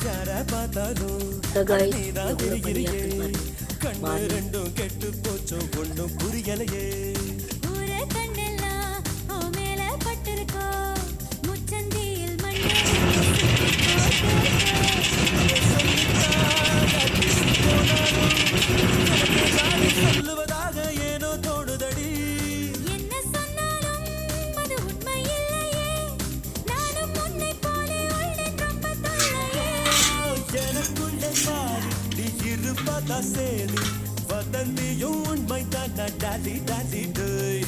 யார பார்த்தாலும் நீதான் தெரிகிறியே கண்ணு ரெண்டும் கெட்டு போச்சோ ஒண்ணும் புரியலையே சொல்லுவதாக ஏனோ தோணுதடி என்ன சொன்னாலும் அது உண்மை இல்லையே நானும் உன்னை போலே உள்ளேன் ரொம்ப தொல்லையே எனக்குள்ள மாறி இருப்பதா சேரி வதந்தியும் உண்மை தான் டாடி டாடி டேய்